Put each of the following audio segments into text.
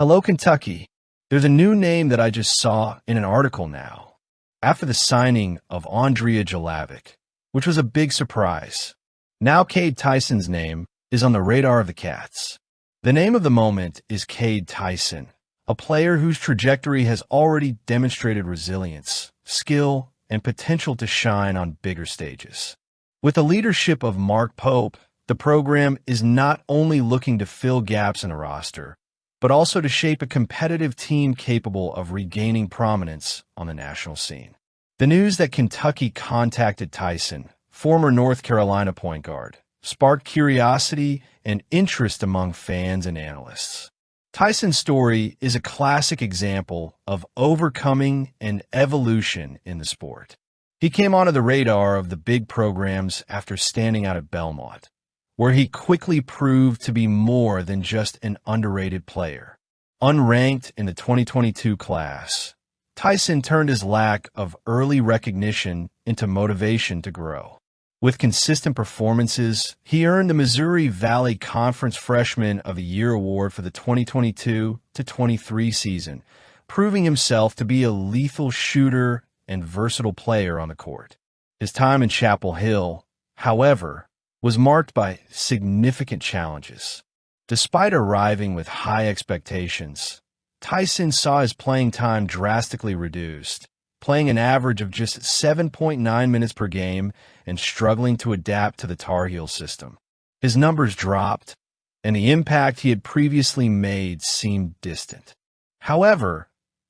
Hello, Kentucky. There's a new name that I just saw in an article now. After the signing of Andrija Jelavic, which was a big surprise, now Cade Tyson's name is on the radar of the Cats. The name of the moment is Cade Tyson, a player whose trajectory has already demonstrated resilience, skill, and potential to shine on bigger stages. With the leadership of Mark Pope, the program is not only looking to fill gaps in the roster, but also to shape a competitive team capable of regaining prominence on the national scene. The news that Kentucky contacted Tyson, former North Carolina point guard, sparked curiosity and interest among fans and analysts. Tyson's story is a classic example of overcoming and evolution in the sport. He came onto the radar of the big programs after standing out at Belmont, where he quickly proved to be more than just an underrated player. Unranked in the 2022 class, Tyson turned his lack of early recognition into motivation to grow. With consistent performances, he earned the Missouri Valley Conference Freshman of the Year award for the 2022-23 season, proving himself to be a lethal shooter and versatile player on the court. His time in Chapel Hill, however, was marked by significant challenges. Despite arriving with high expectations, Tyson saw his playing time drastically reduced, playing an average of just 7.9 minutes per game and struggling to adapt to the Tar Heel system. His numbers dropped, and the impact he had previously made seemed distant. However,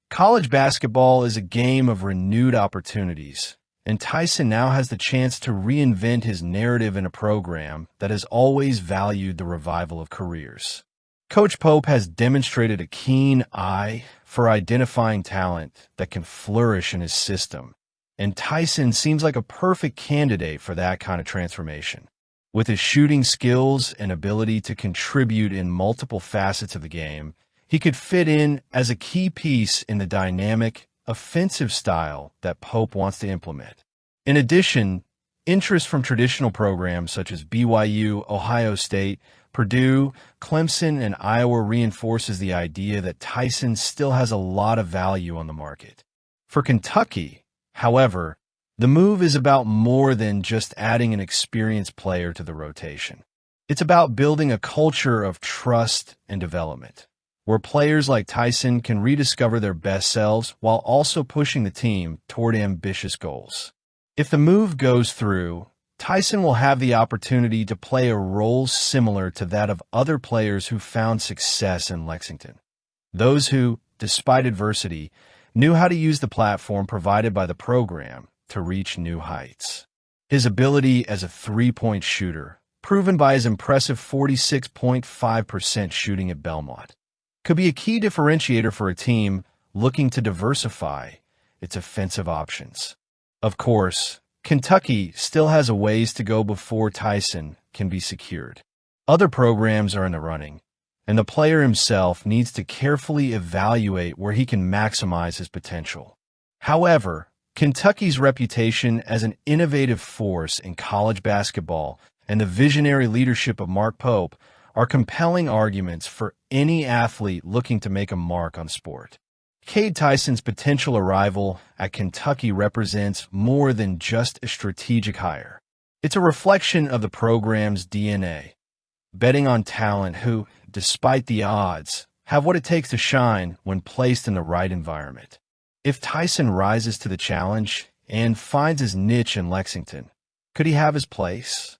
college basketball is a game of renewed opportunities, and Tyson now has the chance to reinvent his narrative in a program that has always valued the revival of careers. Coach Pope has demonstrated a keen eye for identifying talent that can flourish in his system, and Tyson seems like a perfect candidate for that kind of transformation. With his shooting skills and ability to contribute in multiple facets of the game, he could fit in as a key piece in the dynamic, offensive style that Pope wants to implement. In addition, interest from traditional programs such as BYU, Ohio State, Purdue, Clemson, and Iowa reinforces the idea that Tyson still has a lot of value on the market. For Kentucky, however, the move is about more than just adding an experienced player to the rotation. It's about building a culture of trust and development, where players like Tyson can rediscover their best selves while also pushing the team toward ambitious goals. If the move goes through, Tyson will have the opportunity to play a role similar to that of other players who found success in Lexington. Those who, despite adversity, knew how to use the platform provided by the program to reach new heights. His ability as a three-point shooter, proven by his impressive 46.5% shooting at Belmont, could be a key differentiator for a team looking to diversify its offensive options. Of course, Kentucky still has a ways to go before Tyson can be secured. Other programs are in the running, and the player himself needs to carefully evaluate where he can maximize his potential. However, Kentucky's reputation as an innovative force in college basketball and the visionary leadership of Mark Pope are compelling arguments for any athlete looking to make a mark on sport. Cade Tyson's potential arrival at Kentucky represents more than just a strategic hire. It's a reflection of the program's DNA, betting on talent who, despite the odds, have what it takes to shine when placed in the right environment. If Tyson rises to the challenge and finds his niche in Lexington, could he have his place?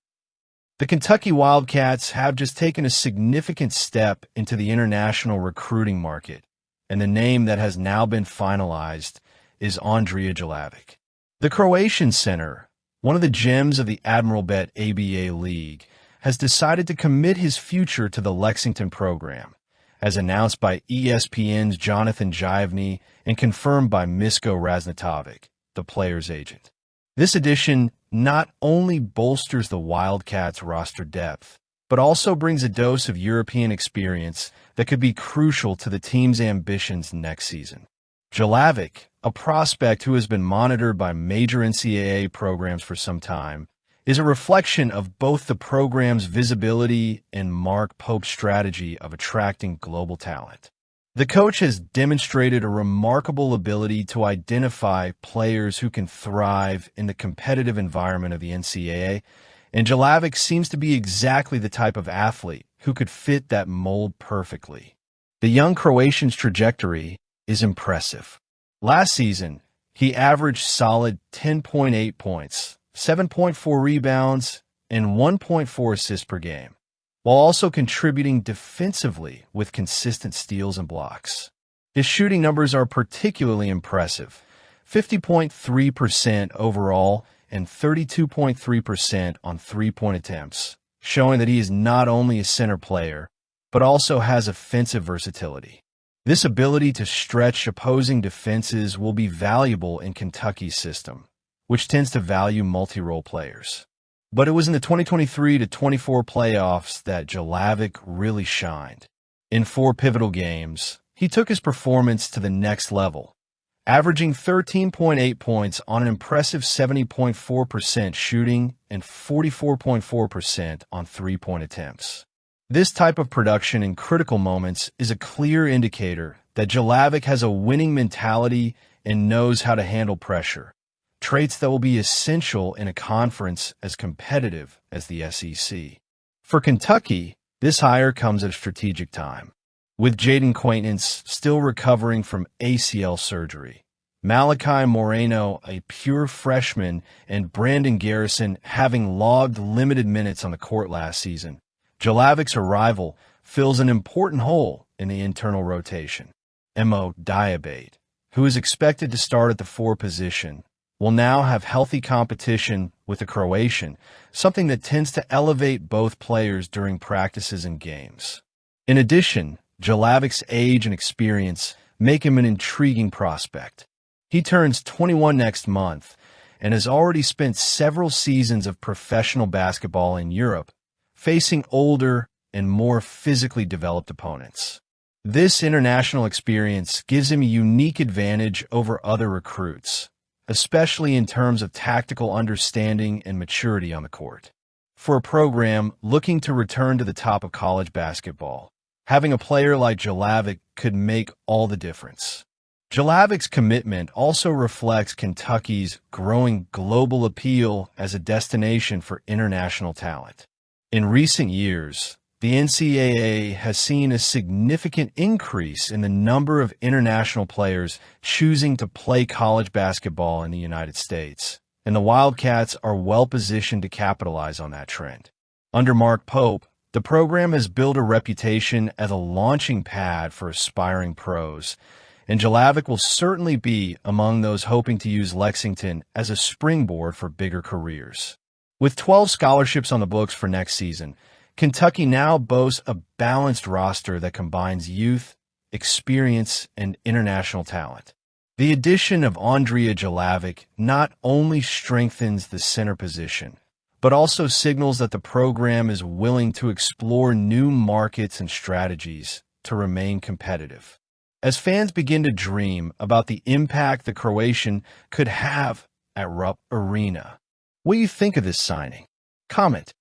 The Kentucky Wildcats have just taken a significant step into the international recruiting market, and the name that has now been finalized is Andrea Jelavic. The Croatian center, one of the gems of the Admiral Bet ABA League, has decided to commit his future to the Lexington program, as announced by ESPN's Jonathan Givney and confirmed by Misko Raznatovic, the player's agent. This addition not only bolsters the Wildcats' roster depth, but also brings a dose of European experience that could be crucial to the team's ambitions next season. Jelavic, a prospect who has been monitored by major NCAA programs for some time, is a reflection of both the program's visibility and Mark Pope's strategy of attracting global talent. The coach has demonstrated a remarkable ability to identify players who can thrive in the competitive environment of the NCAA, and Jelavic seems to be exactly the type of athlete who could fit that mold perfectly. The young Croatian's trajectory is impressive. Last season, he averaged solid 10.8 points, 7.4 rebounds, and 1.4 assists per game, while also contributing defensively with consistent steals and blocks. His shooting numbers are particularly impressive, 50.3% overall and 32.3% on three-point attempts, showing that he is not only a center player, but also has offensive versatility. This ability to stretch opposing defenses will be valuable in Kentucky's system, which tends to value multi-role players. But it was in the 2023-24 playoffs that Jelavic really shined. In 4 pivotal games, he took his performance to the next level, averaging 13.8 points on an impressive 70.4% shooting and 44.4% on three-point attempts. This type of production in critical moments is a clear indicator that Jelavic has a winning mentality and knows how to handle pressure, traits that will be essential in a conference as competitive as the SEC. For Kentucky, this hire comes at a strategic time. With Jaden Quaintance still recovering from ACL surgery, Malachi Moreno, a pure freshman, and Brandon Garrison having logged limited minutes on the court last season, Jelavic's arrival fills an important hole in the internal rotation. Mo Diabate, who is expected to start at the 4 position, will now have healthy competition with the Croatian, something that tends to elevate both players during practices and games. In addition, Jelavic's age and experience make him an intriguing prospect. He turns 21 next month and has already spent several seasons of professional basketball in Europe, facing older and more physically developed opponents. This international experience gives him a unique advantage over other recruits, especially in terms of tactical understanding and maturity on the court. For a program looking to return to the top of college basketball, having a player like Jelavic could make all the difference. Jelavic's commitment also reflects Kentucky's growing global appeal as a destination for international talent. In recent years, the NCAA has seen a significant increase in the number of international players choosing to play college basketball in the United States, and the Wildcats are well-positioned to capitalize on that trend. Under Mark Pope, the program has built a reputation as a launching pad for aspiring pros, and Jelavic will certainly be among those hoping to use Lexington as a springboard for bigger careers. With 12 scholarships on the books for next season, Kentucky now boasts a balanced roster that combines youth, experience, and international talent. The addition of Andrija Jelavic not only strengthens the center position, but also signals that the program is willing to explore new markets and strategies to remain competitive. As fans begin to dream about the impact the Croatian could have at Rupp Arena, what do you think of this signing? Comment.